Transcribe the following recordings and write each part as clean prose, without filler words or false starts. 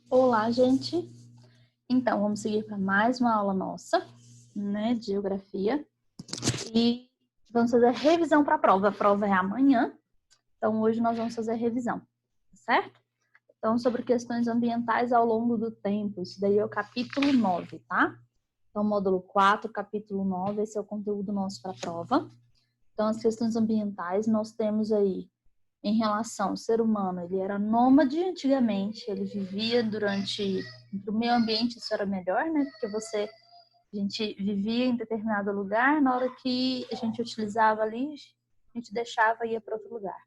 Olá, gente! Então, vamos seguir para mais uma aula nossa, né, de geografia. E vamos fazer revisão para a prova. A prova é amanhã, então hoje nós vamos fazer revisão, certo? Então, sobre questões ambientais ao longo do tempo, isso daí é o capítulo 9, tá? Então, módulo 4, capítulo 9, esse é o conteúdo nosso para a prova. Então, as questões ambientais, nós temos aí em relação ao ser humano, ele era nômade antigamente, ele vivia durante o meio ambiente, isso era melhor, né? Porque a gente vivia em determinado lugar, na hora que a gente utilizava ali, a gente deixava e ia para outro lugar.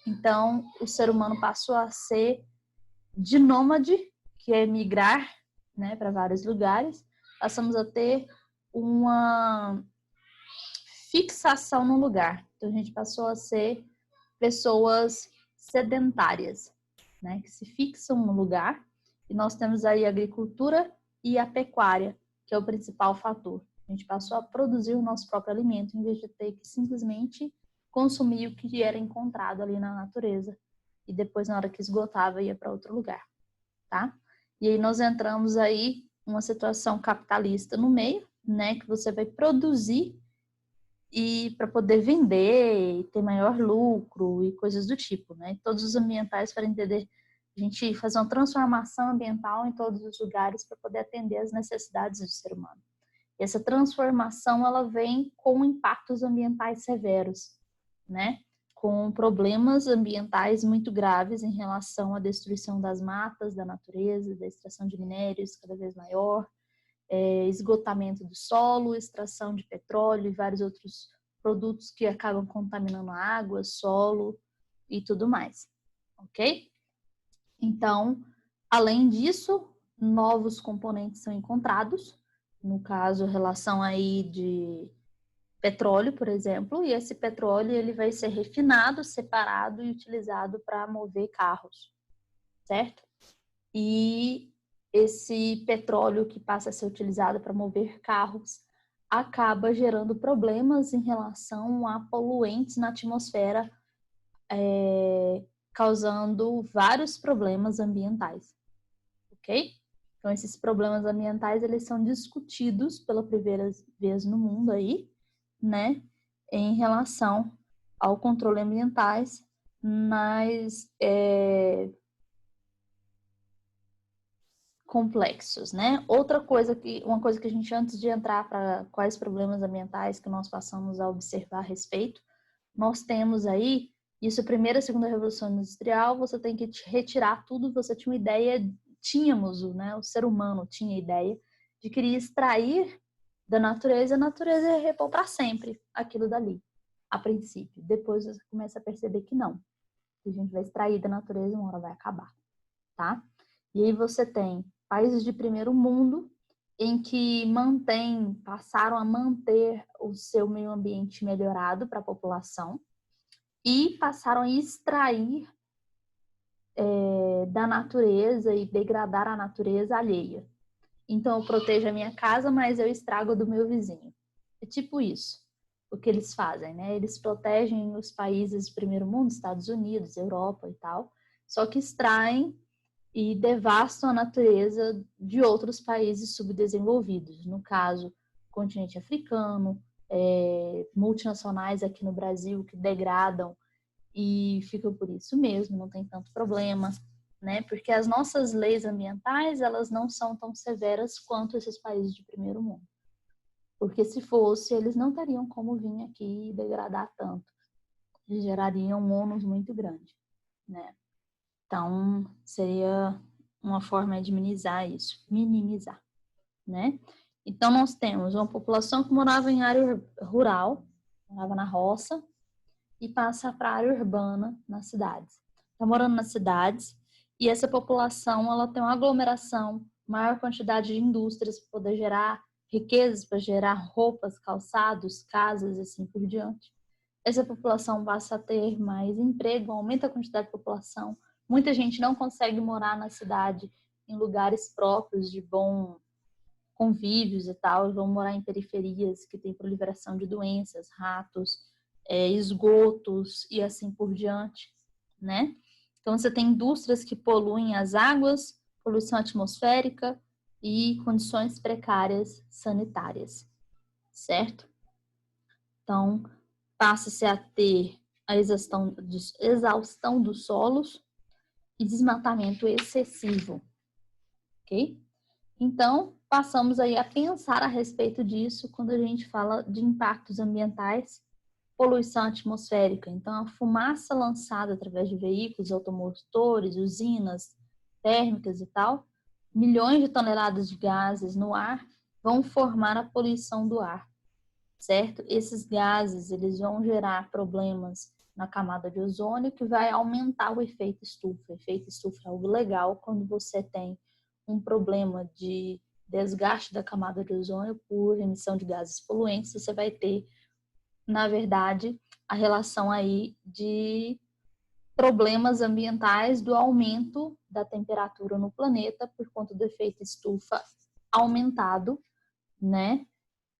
Então, o ser humano passou a ser de nômade, que é migrar, né, para vários lugares, passamos a ter uma fixação no lugar. Então, a gente passou a ser pessoas sedentárias, né, que se fixam no lugar. E nós temos aí a agricultura e a pecuária, que é o principal fator. A gente passou a produzir o nosso próprio alimento, em vez de ter que simplesmente consumir o que era encontrado ali na natureza. E depois, na hora que esgotava, ia para outro lugar, tá? E aí nós entramos aí uma situação capitalista no meio, né, que você vai produzir e para poder vender e ter maior lucro e coisas do tipo, né? Todos os ambientais para entender, a gente fazer uma transformação ambiental em todos os lugares para poder atender às necessidades do ser humano. E essa transformação, ela vem com impactos ambientais severos, né? Com problemas ambientais muito graves em relação à destruição das matas, da natureza, da extração de minérios cada vez maior, esgotamento do solo, extração de petróleo e vários outros produtos que acabam contaminando a água, solo e tudo mais, ok? Então, além disso, novos componentes são encontrados, no caso, relação aí de petróleo, por exemplo, e esse petróleo ele vai ser refinado, separado e utilizado para mover carros, certo? E esse petróleo que passa a ser utilizado para mover carros acaba gerando problemas em relação a poluentes na atmosfera, causando vários problemas ambientais, ok? Então, esses problemas ambientais, eles são discutidos pela primeira vez no mundo aí, né, em relação ao controle ambientais nas complexos, né? Uma coisa que a gente, antes de entrar para quais problemas ambientais que nós passamos a observar a respeito, nós temos aí, isso a primeira e segunda revolução industrial, você tem que retirar tudo, você tinha uma ideia, né? O ser humano tinha a ideia de querer extrair da natureza, a natureza ia repor para sempre aquilo dali, a princípio. Depois você começa a perceber que não, que a gente vai extrair da natureza, uma hora vai acabar, tá? E aí você tem países de primeiro mundo em que passaram a manter o seu meio ambiente melhorado para a população e passaram a extrair da natureza e degradar a natureza alheia. Então eu protejo a minha casa, mas eu estrago a do meu vizinho. É tipo isso, o que eles fazem, né? Eles protegem os países de primeiro mundo, Estados Unidos, Europa e tal, só que extraem e devastam a natureza de outros países subdesenvolvidos. No caso, continente africano, multinacionais aqui no Brasil que degradam e ficam por isso mesmo, não tem tanto problema, né? Porque as nossas leis ambientais, elas não são tão severas quanto esses países de primeiro mundo. Porque se fosse, eles não teriam como vir aqui e degradar tanto. Eles gerariam um ônus muito grande, né? Então, seria uma forma de minimizar, né? Então, nós temos uma população que morava em área rural, morava na roça, e passa para a área urbana nas cidades. Está morando nas cidades, e essa população ela tem uma aglomeração, maior quantidade de indústrias para poder gerar riquezas, para gerar roupas, calçados, casas, assim por diante. Essa população passa a ter mais emprego, aumenta a quantidade de população. Muita gente não consegue morar na cidade em lugares próprios de bom convívios e tal, vão morar em periferias que tem proliferação de doenças, ratos, esgotos e assim por diante, né? Então você tem indústrias que poluem as águas, poluição atmosférica e condições precárias sanitárias, certo? Então, passa-se a ter a exaustão dos solos e desmatamento excessivo, ok? Então, passamos aí a pensar a respeito disso quando a gente fala de impactos ambientais, poluição atmosférica. Então, a fumaça lançada através de veículos, automotores, usinas térmicas e tal, milhões de toneladas de gases no ar vão formar a poluição do ar, certo? Esses gases, eles vão gerar problemas na camada de ozônio, que vai aumentar o efeito estufa. O efeito estufa é algo legal quando você tem um problema de desgaste da camada de ozônio por emissão de gases poluentes, você vai ter, na verdade, a relação aí de problemas ambientais do aumento da temperatura no planeta por conta do efeito estufa aumentado, né?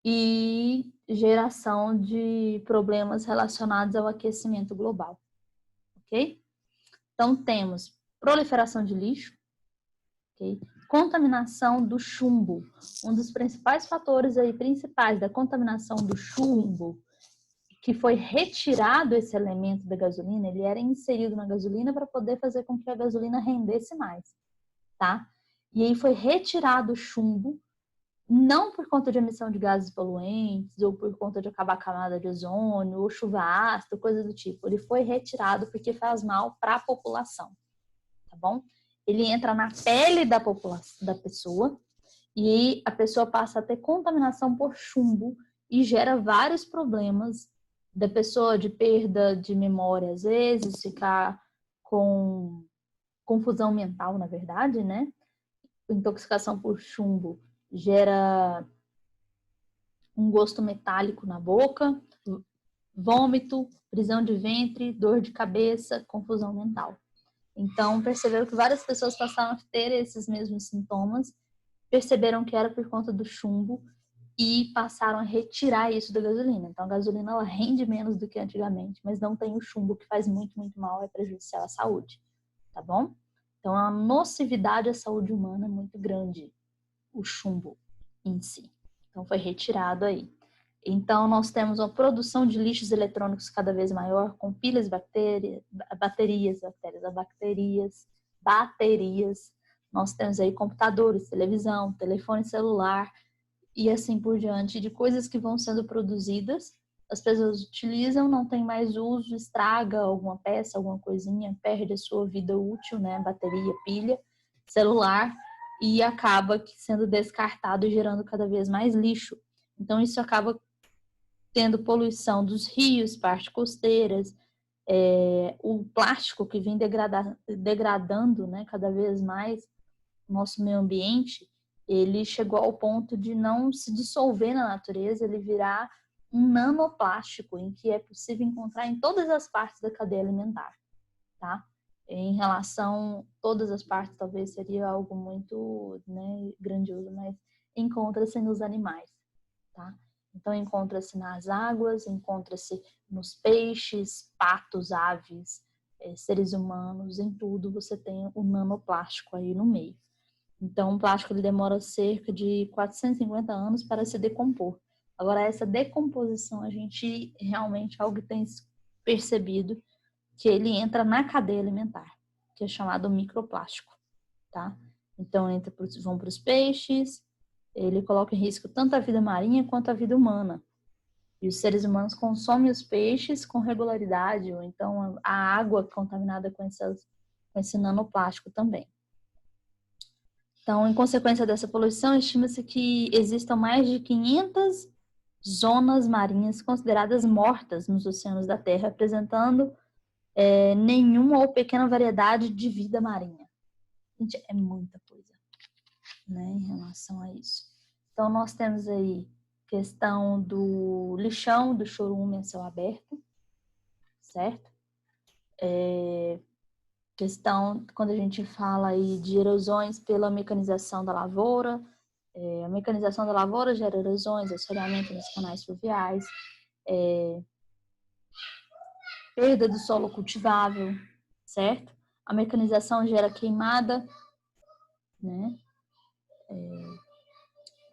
E geração de problemas relacionados ao aquecimento global, ok? Então, temos proliferação de lixo, ok? Contaminação do chumbo. Um dos principais fatores aí, principais da contaminação do chumbo, que foi retirado esse elemento da gasolina, ele era inserido na gasolina para poder fazer com que a gasolina rendesse mais, tá? E aí foi retirado o chumbo, não por conta de emissão de gases poluentes, ou por conta de acabar a camada de ozônio, ou chuva ácida, coisa do tipo. Ele foi retirado porque faz mal para a população, tá bom? Ele entra na pele da população, da pessoa, e a pessoa passa a ter contaminação por chumbo e gera vários problemas da pessoa, de perda de memória, às vezes, ficar com confusão mental, na verdade, né? Intoxicação por chumbo gera um gosto metálico na boca, vômito, prisão de ventre, dor de cabeça, confusão mental. Então, perceberam que várias pessoas passaram a ter esses mesmos sintomas, perceberam que era por conta do chumbo e passaram a retirar isso da gasolina. Então, a gasolina ela rende menos do que antigamente, mas não tem o chumbo, que faz muito, muito mal, é prejudicial à saúde, tá bom? Então, a nocividade à saúde humana é muito grande, o chumbo em si. Então, foi retirado aí. Então, nós temos uma produção de lixos eletrônicos cada vez maior, com pilhas, baterias. Nós temos aí computadores, televisão, telefone celular e assim por diante, de coisas que vão sendo produzidas. As pessoas utilizam, não tem mais uso, estraga alguma peça, alguma coisinha, perde a sua vida útil, né? Bateria, pilha, celular, e acaba sendo descartado e gerando cada vez mais lixo. Então, isso acaba tendo poluição dos rios, partes costeiras, o plástico que vem degradando, né, cada vez mais o nosso meio ambiente, ele chegou ao ponto de não se dissolver na natureza, ele virar um nanoplástico, em que é possível encontrar em todas as partes da cadeia alimentar, tá? Em relação a todas as partes, talvez seria algo muito, né, grandioso, mas encontra-se nos animais, tá? Então, encontra-se nas águas, encontra-se nos peixes, patos, aves, seres humanos, em tudo você tem o nanoplástico aí no meio. Então, o plástico ele demora cerca de 450 anos para se decompor. Agora, essa decomposição, a gente realmente algo que tem percebido que ele entra na cadeia alimentar, que é chamado microplástico, tá? Então, vão para os peixes, ele coloca em risco tanto a vida marinha quanto a vida humana. E os seres humanos consomem os peixes com regularidade, ou então a água contaminada com esse nanoplástico também. Então, em consequência dessa poluição, estima-se que existam mais de 500 zonas marinhas consideradas mortas nos oceanos da Terra, apresentando nenhuma ou pequena variedade de vida marinha. Gente, é muita coisa, né, em relação a isso. Então, nós temos aí questão do lixão, do chorume a céu aberto, certo? Questão, quando a gente fala aí de erosões pela mecanização da lavoura, a mecanização da lavoura gera erosões, assoreamento nos canais fluviais, perda do solo cultivável, certo? A mecanização gera queimada né?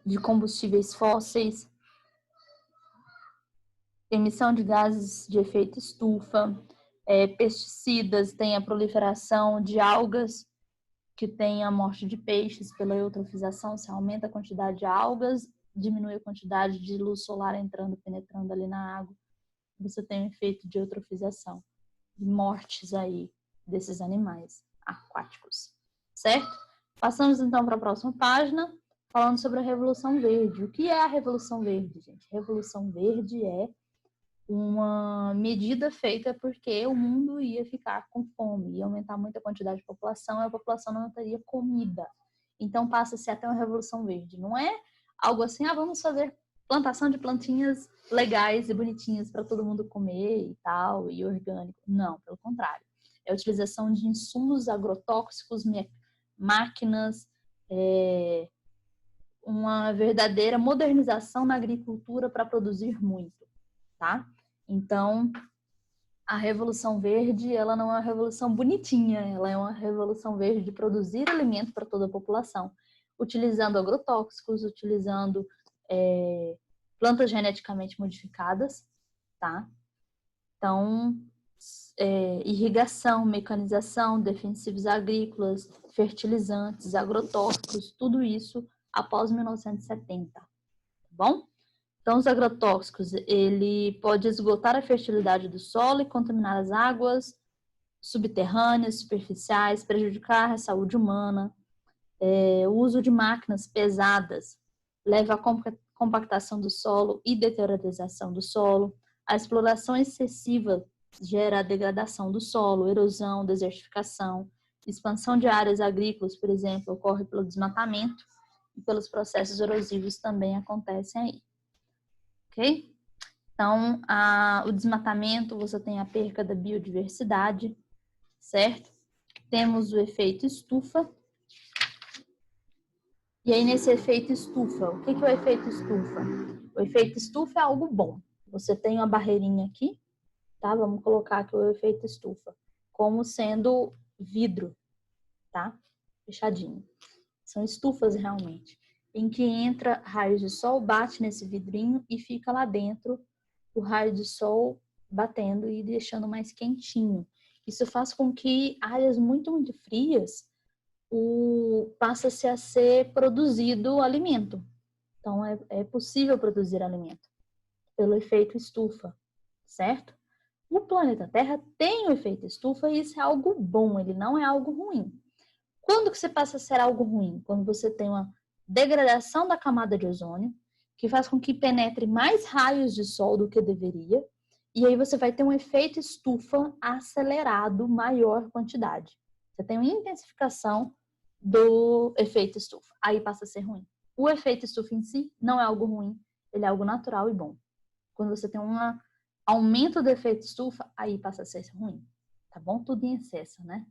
De combustíveis fósseis, emissão de gases de efeito estufa, pesticidas, tem a proliferação de algas, que tem a morte de peixes pela eutrofização. Se aumenta a quantidade de algas, diminui a quantidade de luz solar entrando, penetrando ali na água, você tem um efeito de eutrofização, de mortes aí desses animais aquáticos, certo? Passamos então para a próxima página, falando sobre a Revolução Verde. O que é a Revolução Verde, gente? A Revolução Verde é uma medida feita porque o mundo ia ficar com fome, ia aumentar muito a quantidade de população e a população não teria comida. Então passa-se até uma Revolução Verde. Não é algo assim, vamos fazer plantação de plantinhas legais e bonitinhas para todo mundo comer e tal, e orgânico. Não, pelo contrário. É a utilização de insumos agrotóxicos, máquinas, uma verdadeira modernização na agricultura para produzir muito, tá? Então, a Revolução Verde, ela não é uma revolução bonitinha, ela é uma revolução verde de produzir alimento para toda a população, utilizando agrotóxicos, utilizando plantas geneticamente modificadas, tá? Então, irrigação, mecanização, defensivos agrícolas, fertilizantes, agrotóxicos, tudo isso após 1970, tá bom? Então, os agrotóxicos, ele pode esgotar a fertilidade do solo e contaminar as águas subterrâneas, superficiais, prejudicar a saúde humana. O uso de máquinas pesadas leva à compactação do solo e deteriorização do solo. A exploração excessiva gera a degradação do solo, erosão, desertificação. Expansão de áreas agrícolas, por exemplo, ocorre pelo desmatamento e pelos processos erosivos também acontecem aí. Ok? Então, o desmatamento, você tem a perca da biodiversidade, certo? Temos o efeito estufa. E aí, nesse efeito estufa, o que é o efeito estufa? O efeito estufa é algo bom. Você tem uma barreirinha aqui, tá? Vamos colocar aqui o efeito estufa, como sendo vidro, tá? Fechadinho. São estufas realmente, em que entra raios de sol, bate nesse vidrinho e fica lá dentro o raio de sol batendo e deixando mais quentinho. Isso faz com que áreas muito, muito frias passa-se a ser produzido alimento. Então, é possível produzir alimento pelo efeito estufa, certo? O planeta Terra tem o efeito estufa e isso é algo bom, ele não é algo ruim. Quando que você passa a ser algo ruim? Quando você tem uma degradação da camada de ozônio, que faz com que penetre mais raios de sol do que deveria, e aí você vai ter um efeito estufa acelerado, maior quantidade. Você tem uma intensificação do efeito estufa. Aí passa a ser ruim. O efeito estufa em si não é algo ruim, ele é algo natural e bom. Quando você tem um aumento do efeito estufa, aí passa a ser ruim. Tá bom? Tudo em excesso, né?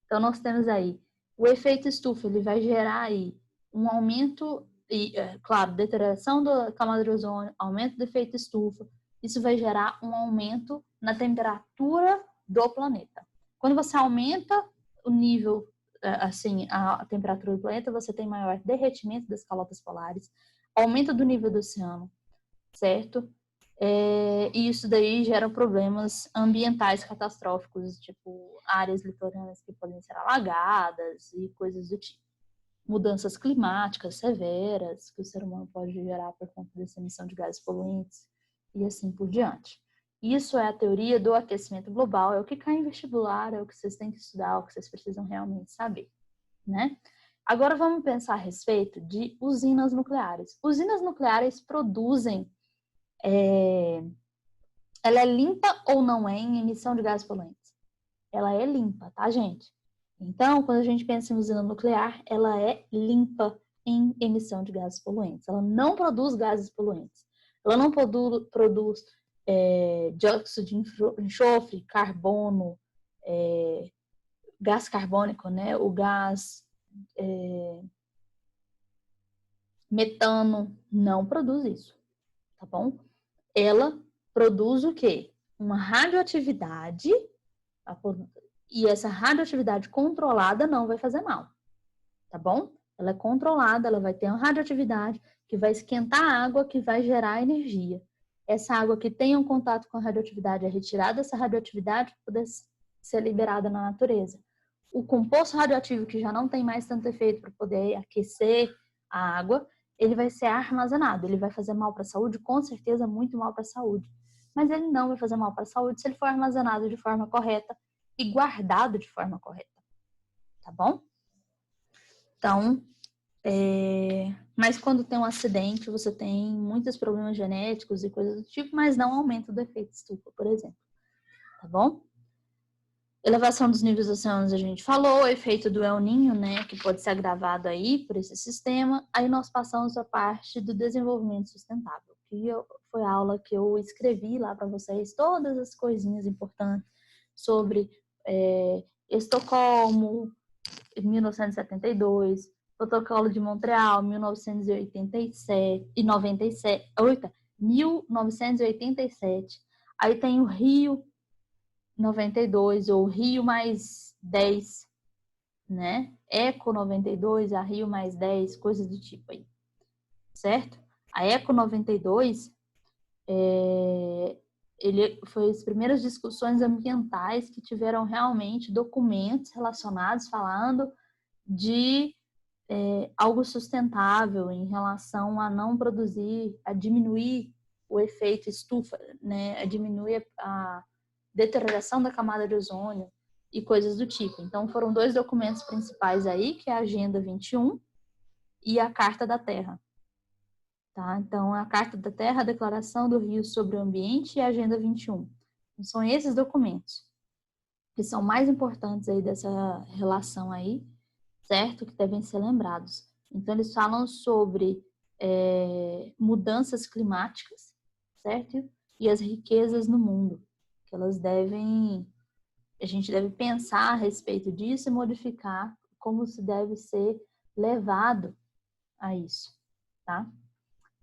Então, nós temos aí o efeito estufa, ele vai gerar aí um aumento, e, claro, deterioração da camada de ozônio, aumento do efeito estufa. Isso vai gerar um aumento na temperatura do planeta. Quando você aumenta o nível, assim, a temperatura do planeta, você tem maior derretimento das calotas polares, aumento do nível do oceano, certo? E isso daí gera problemas ambientais catastróficos, tipo áreas litorâneas que podem ser alagadas e coisas do tipo. Mudanças climáticas severas que o ser humano pode gerar por conta dessa emissão de gases poluentes e assim por diante. Isso é a teoria do aquecimento global, é o que cai em vestibular, é o que vocês têm que estudar, é o que vocês precisam realmente saber, né? Agora vamos pensar a respeito de usinas nucleares. Usinas nucleares produzem ela é limpa ou não é em emissão de gases poluentes? Ela é limpa, tá, gente? Então, quando a gente pensa em usina nuclear, ela é limpa em emissão de gases poluentes. Ela não produz gases poluentes. Ela não produz dióxido de enxofre, carbono, gás carbônico, né? O gás metano, não produz isso, tá bom? Ela produz o quê? Uma radioatividade, e essa radioatividade controlada não vai fazer mal, tá bom? Ela é controlada, ela vai ter uma radioatividade que vai esquentar a água, que vai gerar energia. Essa água que tem um contato com a radioatividade é retirada dessa radioatividade para poder ser liberada na natureza. O composto radioativo, que já não tem mais tanto efeito para poder aquecer a água, ele vai ser armazenado. Ele vai fazer mal para a saúde? Com certeza, muito mal para a saúde. Mas ele não vai fazer mal para a saúde se ele for armazenado de forma correta e guardado de forma correta. Tá bom? Então, mas quando tem um acidente, você tem muitos problemas genéticos e coisas do tipo, mas não aumenta do efeito estufa, por exemplo. Tá bom? Elevação dos níveis oceanos a gente falou, o efeito do El Niño, né, que pode ser agravado aí por esse sistema. Aí nós passamos a parte do desenvolvimento sustentável, que foi a aula que eu escrevi lá para vocês, todas as coisinhas importantes sobre Estocolmo, 1972, Protocolo de Montreal, 1987. Aí tem o Rio 92, ou Rio mais 10, né? Eco 92, a Rio mais 10, coisas do tipo aí, certo? A Eco 92, ele foi as primeiras discussões ambientais que tiveram realmente documentos relacionados, falando de algo sustentável em relação a não produzir, a diminuir o efeito estufa, né? A diminuir a deterioração da camada de ozônio e coisas do tipo. Então, foram dois documentos principais aí, que é a Agenda 21 e a Carta da Terra. Tá? Então, a Carta da Terra, a Declaração do Rio sobre o Ambiente e a Agenda 21. Então, são esses documentos que são mais importantes aí dessa relação aí, certo? Que devem ser lembrados. Então, eles falam sobre mudanças climáticas, certo? E as riquezas no mundo, que elas a gente deve pensar a respeito disso e modificar como se deve ser levado a isso, tá?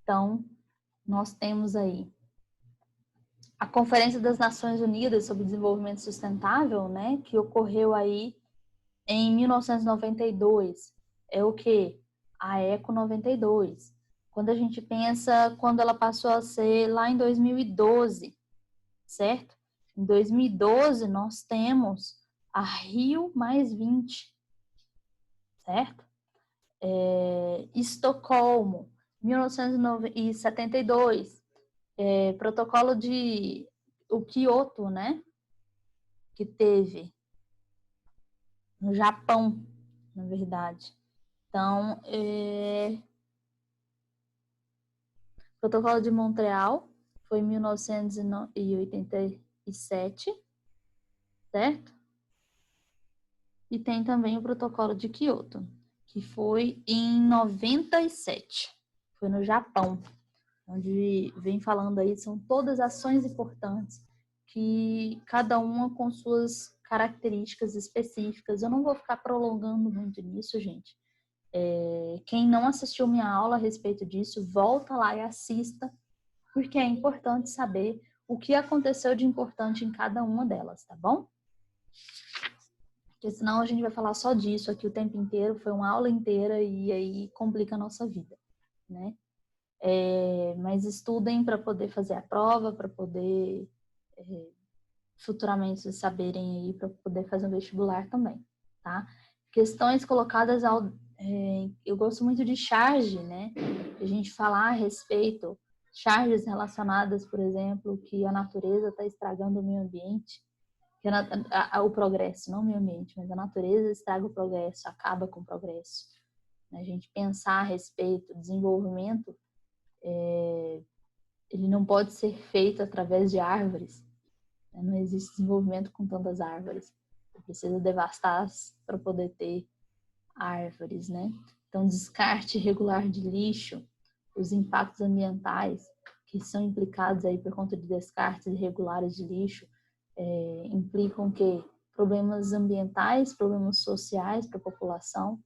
Então, nós temos aí a Conferência das Nações Unidas sobre Desenvolvimento Sustentável, né, que ocorreu aí em 1992. É o quê? A Eco 92. Quando a gente pensa, quando ela passou a ser lá em 2012, certo? Em 2012, nós temos a Rio mais 20, certo? Estocolmo, 1972, protocolo de o Kyoto, né? Que teve no Japão, na verdade. Então, protocolo de Montreal foi em 1987, certo? E tem também o protocolo de Kyoto, que foi em 97, foi no Japão, onde vem falando aí, são todas ações importantes, que cada uma com suas características específicas. Eu não vou ficar prolongando muito nisso, gente. Quem não assistiu minha aula a respeito disso, volta lá e assista, porque é importante saber o que aconteceu de importante em cada uma delas, tá bom? Porque senão a gente vai falar só disso aqui o tempo inteiro, foi uma aula inteira e aí complica a nossa vida, né? Mas estudem para poder fazer a prova, para poder futuramente vocês saberem aí, para poder fazer um vestibular também, tá? Questões colocadas eu gosto muito de charge, né? A gente falar a respeito, charges relacionadas, por exemplo, que a natureza está estragando o meio ambiente, que o progresso, não o meio ambiente, mas a natureza estraga o progresso, acaba com o progresso. A gente pensar a respeito do desenvolvimento, ele não pode ser feito através de árvores. Não existe desenvolvimento com tantas árvores. Precisa devastar para poder ter árvores, né? Então, descarte irregular de lixo, os impactos ambientais que são implicados aí por conta de descartes irregulares de lixo, implicam que problemas ambientais, problemas sociais para a população,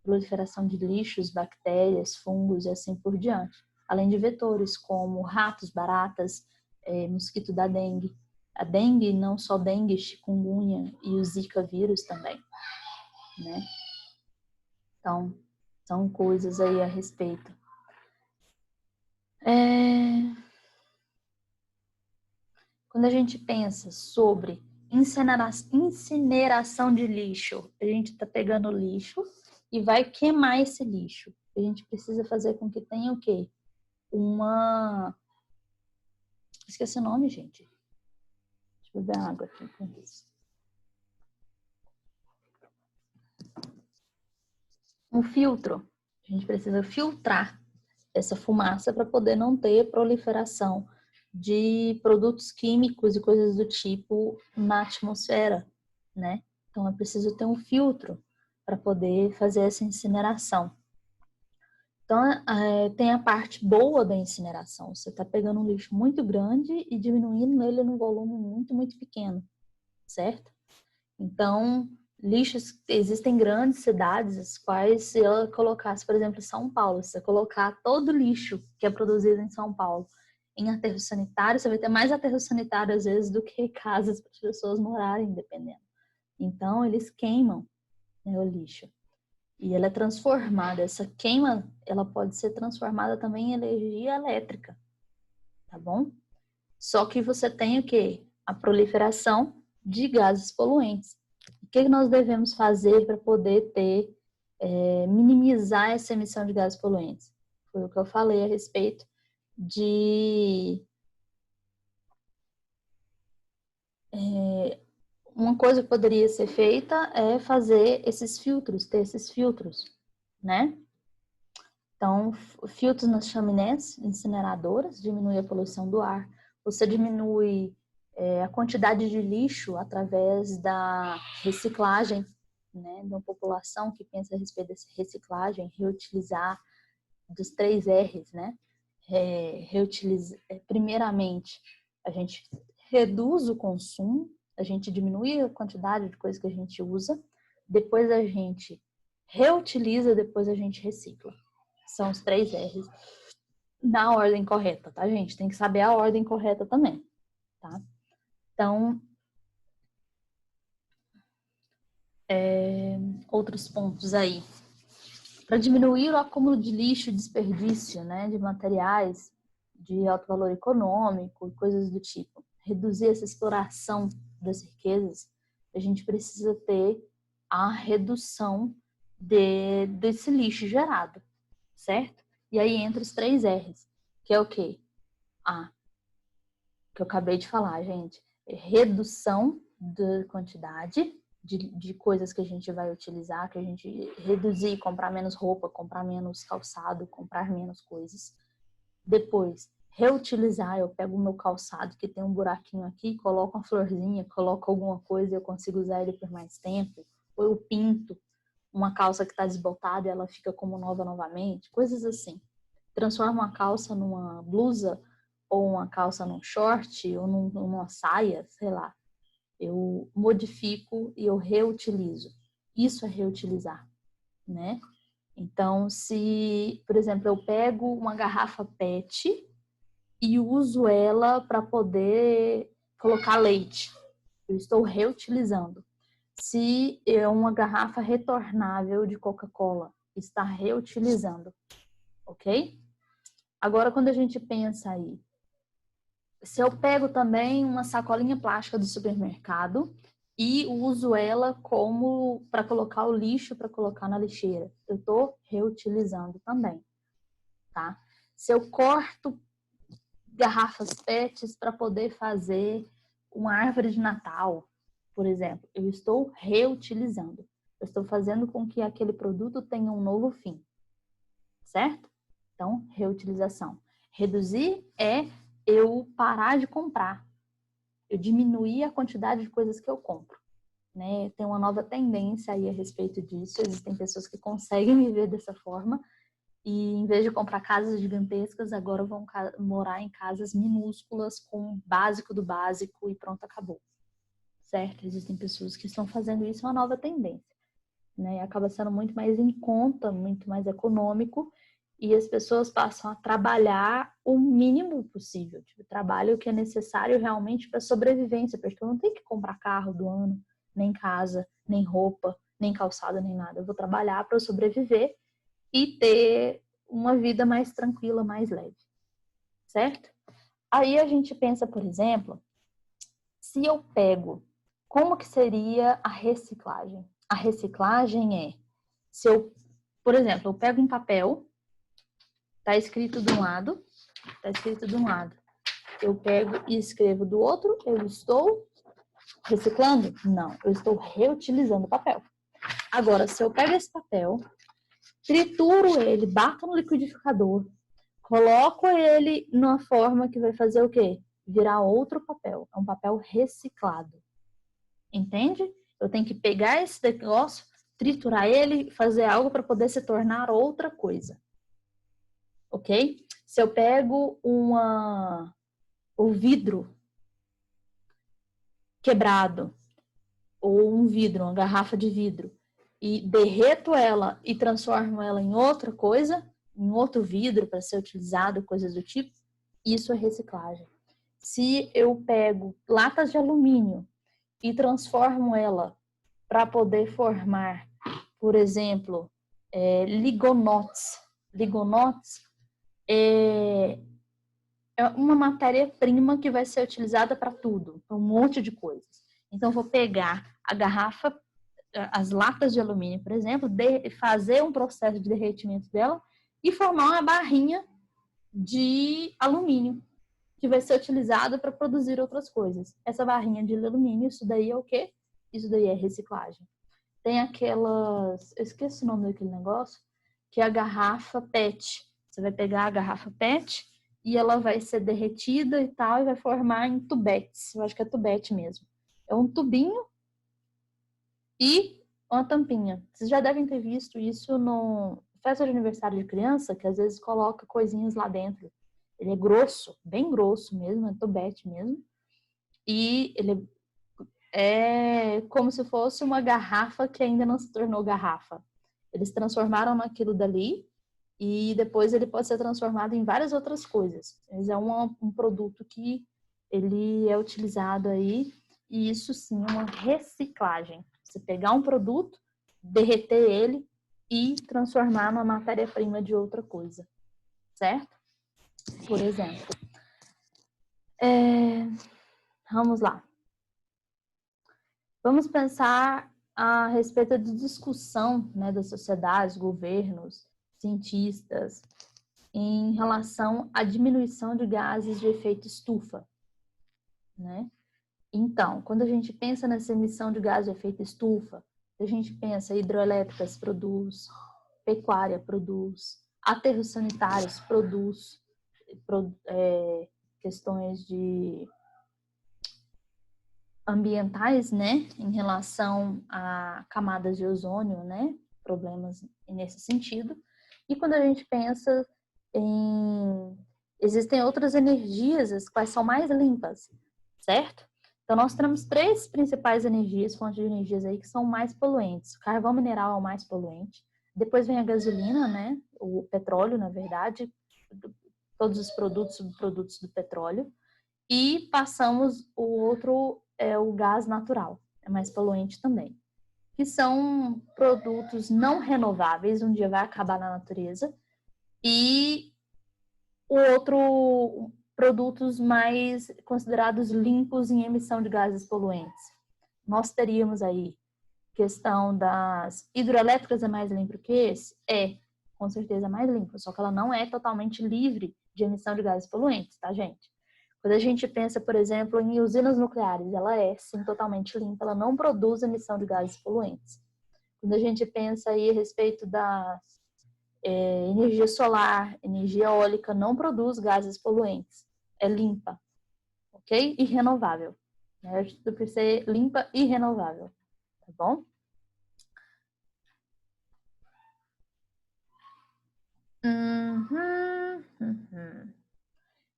proliferação de lixos, bactérias, fungos e assim por diante. Além de vetores como ratos, baratas, mosquito da dengue. A dengue, não só dengue, chikungunya e o zika vírus também, né? Então, São coisas aí a respeito. Quando a gente pensa sobre incineração de lixo, a gente está pegando lixo e vai queimar esse lixo. A gente precisa fazer com que tenha o quê? Esqueci o nome, gente. Deixa eu beber água aqui com isso. Um filtro. A gente precisa filtrar essa fumaça para poder não ter proliferação de produtos químicos e coisas do tipo na atmosfera, né? Então é preciso ter um filtro para poder fazer essa incineração. Então tem a parte boa da incineração. Você está pegando um lixo muito grande e diminuindo ele num volume muito, muito pequeno, certo? Então, lixos, existem grandes cidades, as quais se eu colocasse, por exemplo, São Paulo, se você colocar todo o lixo que é produzido em São Paulo em aterro sanitário, você vai ter mais aterro sanitário às vezes do que casas para as pessoas morarem, dependendo. Então, eles queimam, né, o lixo. E ela é transformada, essa queima, ela pode ser transformada também em energia elétrica, tá bom? Só que você tem o quê? A proliferação de gases poluentes. O que nós devemos fazer para poder minimizar essa emissão de gases poluentes? Foi o que eu falei a respeito de uma coisa que poderia ser feita é fazer esses filtros, ter esses filtros, né? Então, filtros nas chaminés incineradoras diminui a poluição do ar. Você diminui a quantidade de lixo através da reciclagem, né? De uma população que pensa a respeito dessa reciclagem, reutilizar, dos 3 R's, né? Primeiramente, a gente reduz o consumo, a gente diminui a quantidade de coisas que a gente usa, depois a gente reutiliza, depois a gente recicla. São os 3 R's na ordem correta, tá, gente? Tem que saber a ordem correta também, tá? Então, outros pontos aí. Para diminuir o acúmulo de lixo e desperdício, né, de materiais de alto valor econômico e coisas do tipo. Reduzir essa exploração das riquezas, a gente precisa ter a redução desse lixo gerado, certo? E aí entra os 3 R's, que é o quê? Que eu acabei de falar, gente. Redução da quantidade de coisas que a gente vai utilizar, que a gente reduzir, comprar menos roupa, comprar menos calçado, comprar menos coisas. Depois, reutilizar, eu pego o meu calçado que tem um buraquinho aqui, coloco uma florzinha, coloco alguma coisa e eu consigo usar ele por mais tempo. Ou eu pinto uma calça que está desbotada e ela fica como nova novamente, coisas assim. Transforma uma calça numa blusa ou uma calça num short ou numa saia, sei lá. Eu modifico e eu reutilizo. Isso é reutilizar, né? Então, se, por exemplo, eu pego uma garrafa PET e uso ela para poder colocar leite, eu estou reutilizando. Se é uma garrafa retornável de Coca-Cola, está reutilizando, ok? Agora, quando a gente pensa aí, se eu pego também uma sacolinha plástica do supermercado e uso ela como para colocar o lixo, para colocar na lixeira, eu estou reutilizando também, tá? Se eu corto garrafas PETs para poder fazer uma árvore de Natal, por exemplo, eu estou reutilizando. Eu estou fazendo com que aquele produto tenha um novo fim, certo? Então, reutilização. Reduzir é eu parar de comprar, eu diminuir a quantidade de coisas que eu compro, né? Tem uma nova tendência aí a respeito disso, existem pessoas que conseguem viver dessa forma e em vez de comprar casas gigantescas, agora vão morar em casas minúsculas com o básico do básico e pronto, acabou, certo? Existem pessoas que estão fazendo isso, é uma nova tendência, né? Acaba sendo muito mais em conta, muito mais econômico e as pessoas passam a trabalhar o mínimo possível, tipo, trabalho que é necessário realmente para sobrevivência, porque eu não tenho que comprar carro do ano, nem casa, nem roupa, nem calçada, nem nada. Eu vou trabalhar para sobreviver e ter uma vida mais tranquila, mais leve, certo? Aí a gente pensa, por exemplo, se eu pego, como que seria a reciclagem? A reciclagem é, se eu, por exemplo, eu pego um papel, tá escrito de um lado, eu pego e escrevo do outro, eu estou reciclando? Não, eu estou reutilizando o papel. Agora, se eu pego esse papel, trituro ele, bato no liquidificador, coloco ele numa forma que vai fazer o quê? Virar outro papel. É um papel reciclado. Entende? Eu tenho que pegar esse negócio, triturar ele, fazer algo para poder se tornar outra coisa. Ok? Se eu pego o vidro quebrado, ou um vidro, uma garrafa de vidro, e derreto ela e transformo ela em outra coisa, em outro vidro para ser utilizado, coisas do tipo, isso é reciclagem. Se eu pego latas de alumínio e transformo ela para poder formar, por exemplo, ligonotes. Ligonotes é uma matéria-prima que vai ser utilizada para tudo, para um monte de coisas. Então, vou pegar a garrafa, as latas de alumínio, por exemplo, fazer um processo de derretimento dela e formar uma barrinha de alumínio que vai ser utilizada para produzir outras coisas. Essa barrinha de alumínio, isso daí é o quê? Isso daí é reciclagem. Tem aquelas, eu esqueci o nome daquele negócio, que é a garrafa PET. Você vai pegar a garrafa PET e ela vai ser derretida e tal, e vai formar em tubetes. Eu acho que é tubete mesmo. É um tubinho e uma tampinha. Vocês já devem ter visto isso no festa de aniversário de criança, que às vezes coloca coisinhas lá dentro. Ele é grosso, bem grosso mesmo, é tubete mesmo. E ele é como se fosse uma garrafa que ainda não se tornou garrafa. Eles transformaram naquilo dali e depois ele pode ser transformado em várias outras coisas. Mas é um produto que ele é utilizado aí e isso sim é uma reciclagem. Você pegar um produto, derreter ele e transformar numa matéria-prima de outra coisa, certo? Por exemplo. Vamos lá. Vamos pensar a respeito de discussão, né, das sociedades, governos, cientistas, em relação à diminuição de gases de efeito estufa, né? Então, quando a gente pensa nessa emissão de gases de efeito estufa, a gente pensa hidroelétricas produz, pecuária produz, aterros sanitários produz, questões de ambientais, né, em relação a camadas de ozônio, né, problemas nesse sentido. E quando a gente pensa em existem outras energias, as quais são mais limpas, certo? Então nós temos três principais energias, fontes de energias aí que são mais poluentes. O carvão mineral é o mais poluente. Depois vem a gasolina, né, o petróleo, na verdade, todos os produtos, subprodutos do petróleo. E passamos o outro, o gás natural, é mais poluente também, que são produtos não renováveis, um dia vai acabar na natureza, e o outro, produtos mais considerados limpos em emissão de gases poluentes. Nós teríamos aí questão das hidroelétricas é mais limpo que esse? Com certeza é mais limpo, só que ela não é totalmente livre de emissão de gases poluentes, tá, gente? Quando a gente pensa, por exemplo, em usinas nucleares, ela é, sim, totalmente limpa, ela não produz emissão de gases poluentes. Quando a gente pensa aí a respeito da energia solar, energia eólica, não produz gases poluentes, é limpa, ok? E renovável. Né? Tudo precisa ser limpa e renovável, tá bom?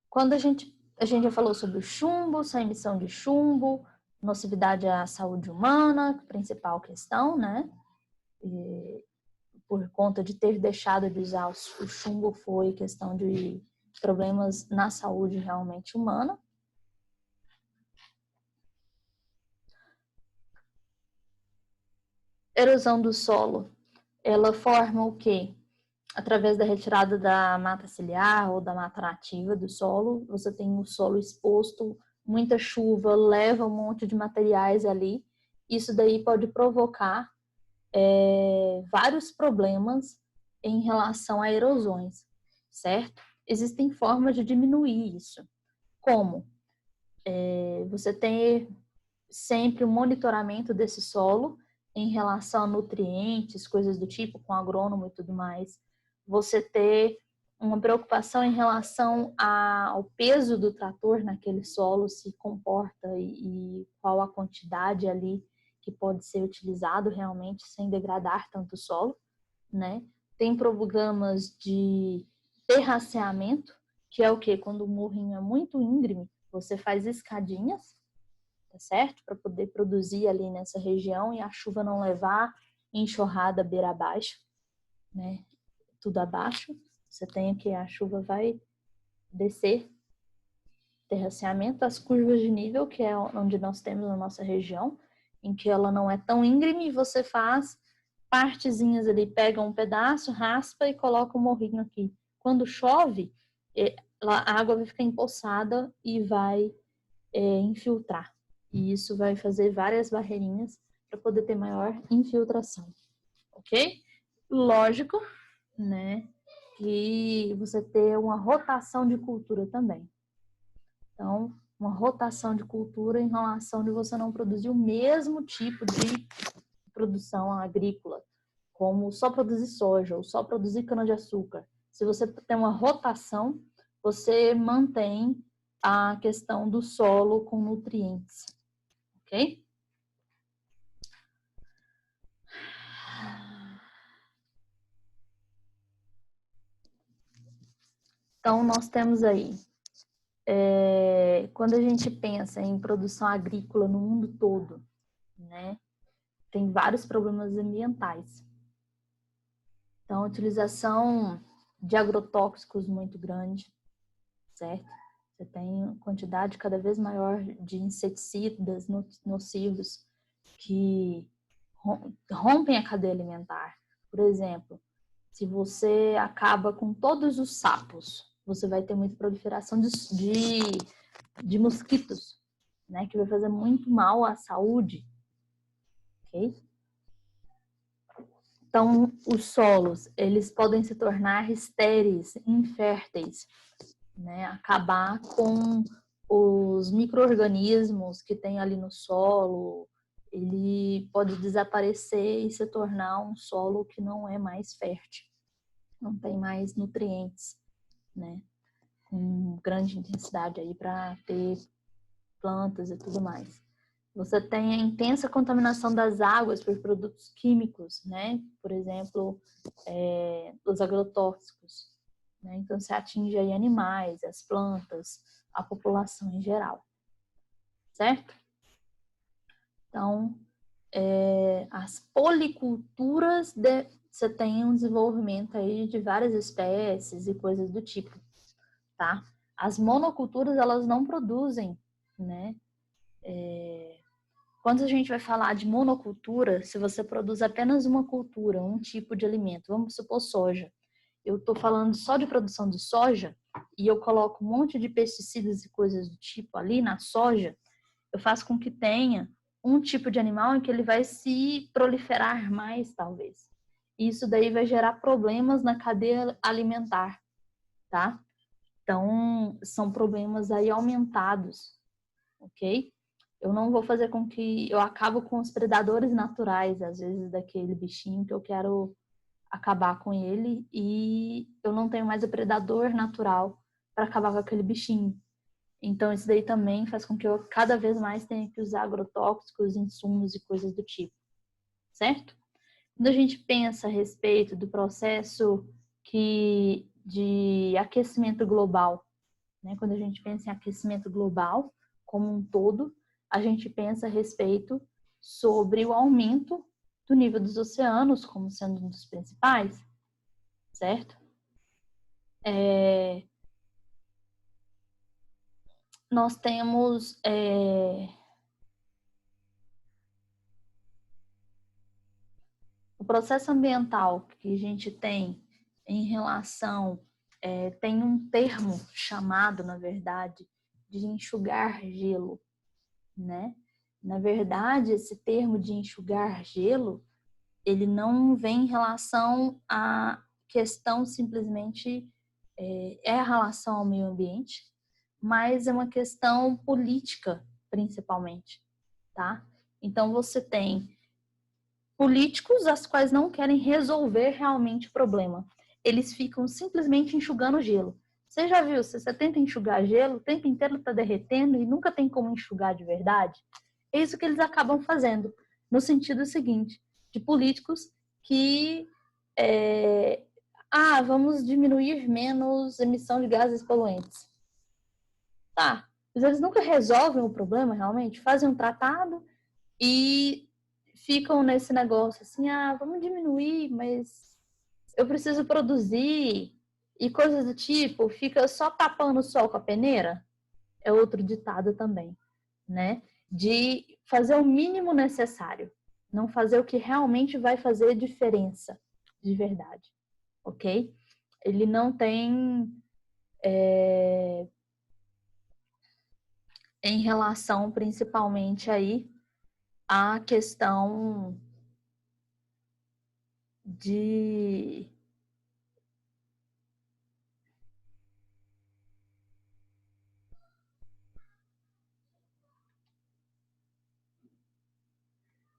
Quando a gente já falou sobre o chumbo, a emissão de chumbo, nocividade à saúde humana, principal questão, né? E por conta de ter deixado de usar o chumbo foi questão de problemas na saúde realmente humana. Erosão do solo, ela forma o quê? através da retirada da mata ciliar ou da mata nativa do solo, você tem o solo exposto, muita chuva, leva um monte de materiais ali. Isso daí pode provocar vários problemas em relação a erosões, certo? Existem formas de diminuir isso. Como? Você tem sempre o monitoramento desse solo em relação a nutrientes, coisas do tipo, com agrônomo e tudo mais. Você ter uma preocupação em relação ao peso do trator naquele solo, se comporta e qual a quantidade ali que pode ser utilizado realmente sem degradar tanto o solo, né? Tem programas de terraceamento, que é o que? Quando o morrinho é muito íngreme, você faz escadinhas, tá certo? Para poder produzir ali nessa região e a chuva não levar enxurrada beira abaixo, né? Tudo abaixo. Você tem que a chuva vai descer, terraceamento, as curvas de nível, que é onde nós temos na nossa região, em que ela não é tão íngreme, e você faz partezinhas ali, pega um pedaço, raspa e coloca o morrinho aqui. Quando chove, a água vai ficar empoçada e vai infiltrar. E isso vai fazer várias barreirinhas para poder ter maior infiltração, ok? Lógico, né, que você ter uma rotação de cultura também. Então, uma rotação de cultura em relação de você não produzir o mesmo tipo de produção agrícola, como só produzir soja ou só produzir cana-de-açúcar. Se você tem uma rotação, você mantém a questão do solo com nutrientes, ok? Então, nós temos aí, quando a gente pensa em produção agrícola no mundo todo, né, tem vários problemas ambientais. Então, a utilização de agrotóxicos muito grande, certo? Você tem uma quantidade cada vez maior de inseticidas nocivos que rompem a cadeia alimentar. Por exemplo, se você acaba com todos os sapos, você vai ter muita proliferação de mosquitos, né? Que vai fazer muito mal à saúde, ok? Então, os solos, eles podem se tornar estéreis, inférteis, né? Acabar com os micro-organismos que tem ali no solo, ele pode desaparecer e se tornar um solo que não é mais fértil, não tem mais nutrientes, né? Com grande intensidade aí para ter plantas e tudo mais. Você tem a intensa contaminação das águas por produtos químicos, né? Por exemplo, os agrotóxicos. Né? Então, você atinge aí animais, as plantas, a população em geral. Certo? Então, as policulturas, você tem um desenvolvimento aí de várias espécies e coisas do tipo, tá? As monoculturas, elas não produzem, né? Quando a gente vai falar de monocultura, se você produz apenas uma cultura, um tipo de alimento, vamos supor soja. Eu estou falando só de produção de soja e eu coloco um monte de pesticidas e coisas do tipo ali na soja, eu faço com que tenha um tipo de animal em que ele vai se proliferar mais, talvez. E isso daí vai gerar problemas na cadeia alimentar, tá? Então, são problemas aí aumentados, ok? Eu não vou fazer com que eu acabo com os predadores naturais, às vezes, daquele bichinho que eu quero acabar com ele e eu não tenho mais o predador natural para acabar com aquele bichinho. Então, isso daí também faz com que eu cada vez mais tenha que usar agrotóxicos, insumos e coisas do tipo, certo? Quando a gente pensa a respeito do processo de aquecimento global, né? Quando a gente pensa em aquecimento global como um todo, a gente pensa a respeito sobre o aumento do nível dos oceanos como sendo um dos principais, certo? Nós temos o processo ambiental que a gente tem em relação... tem um termo chamado, na verdade, de enxugar gelo, né? Na verdade, esse termo de enxugar gelo, ele não vem em relação à questão simplesmente a relação ao meio ambiente, mas é uma questão política, principalmente, tá? Então, você tem políticos as quais não querem resolver realmente o problema. Eles ficam simplesmente enxugando gelo. Você já viu, se você tenta enxugar gelo, o tempo inteiro está derretendo e nunca tem como enxugar de verdade? É isso que eles acabam fazendo, no sentido seguinte, de políticos que vamos diminuir menos emissão de gases poluentes. Tá, mas eles nunca resolvem o problema realmente, fazem um tratado e ficam nesse negócio assim, vamos diminuir, mas eu preciso produzir e coisas do tipo, fica só tapando o sol com a peneira. É outro ditado também, né? De fazer o mínimo necessário, não fazer o que realmente vai fazer diferença, de verdade, ok? Ele não tem em relação principalmente aí à questão de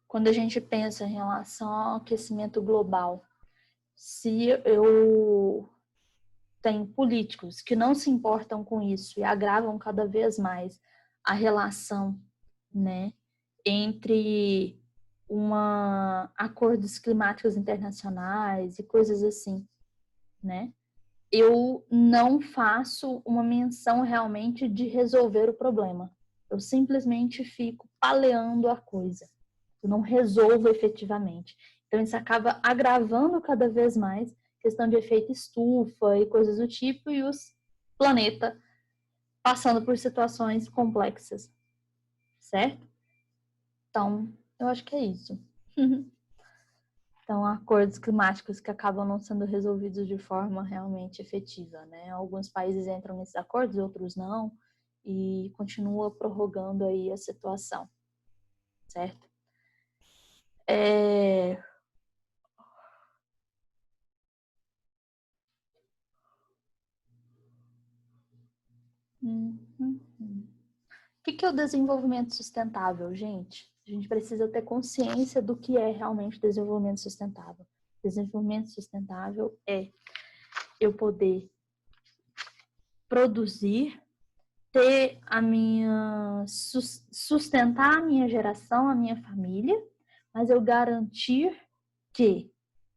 quando a gente pensa em relação ao aquecimento global, se eu tenho políticos que não se importam com isso e agravam cada vez mais a relação, né, entre acordos climáticos internacionais e coisas assim, né? Eu não faço uma menção realmente de resolver o problema. Eu simplesmente fico paleando a coisa. Eu não resolvo efetivamente. Então, isso acaba agravando cada vez mais questão de efeito estufa e coisas do tipo, e os planeta passando por situações complexas, certo? Então, eu acho que é isso. Então, acordos climáticos que acabam não sendo resolvidos de forma realmente efetiva, né? Alguns países entram nesses acordos, outros não, e continua prorrogando aí a situação, certo? O que é o desenvolvimento sustentável, gente? A gente precisa ter consciência do que é realmente desenvolvimento sustentável. Desenvolvimento sustentável é eu poder produzir, ter sustentar a minha geração, a minha família, mas eu garantir que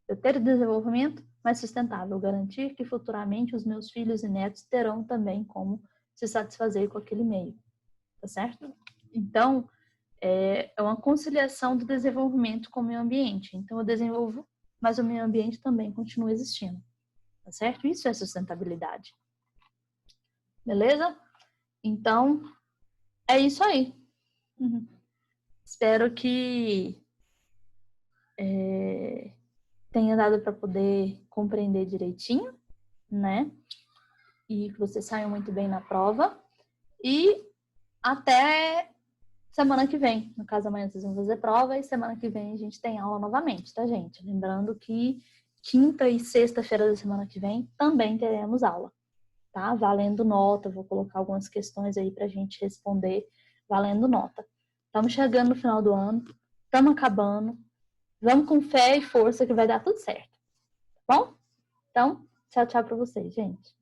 eu ter desenvolvimento mais sustentável, garantir que futuramente os meus filhos e netos terão também como se satisfazer com aquele meio, tá certo? Então, é uma conciliação do desenvolvimento com o meio ambiente. Então, eu desenvolvo, mas o meio ambiente também continua existindo, tá certo? Isso é sustentabilidade. Beleza? Então, é isso aí. Espero que tenha dado para poder compreender direitinho, né? E que você saiu muito bem na prova. E até semana que vem. No caso, amanhã vocês vão fazer prova e semana que vem a gente tem aula novamente, tá, gente? Lembrando que quinta e sexta-feira da semana que vem também teremos aula, tá? Valendo nota. Vou colocar algumas questões aí pra gente responder valendo nota. Estamos chegando no final do ano, estamos acabando. Vamos com fé e força que vai dar tudo certo, tá bom? Então, tchau, tchau pra vocês, gente.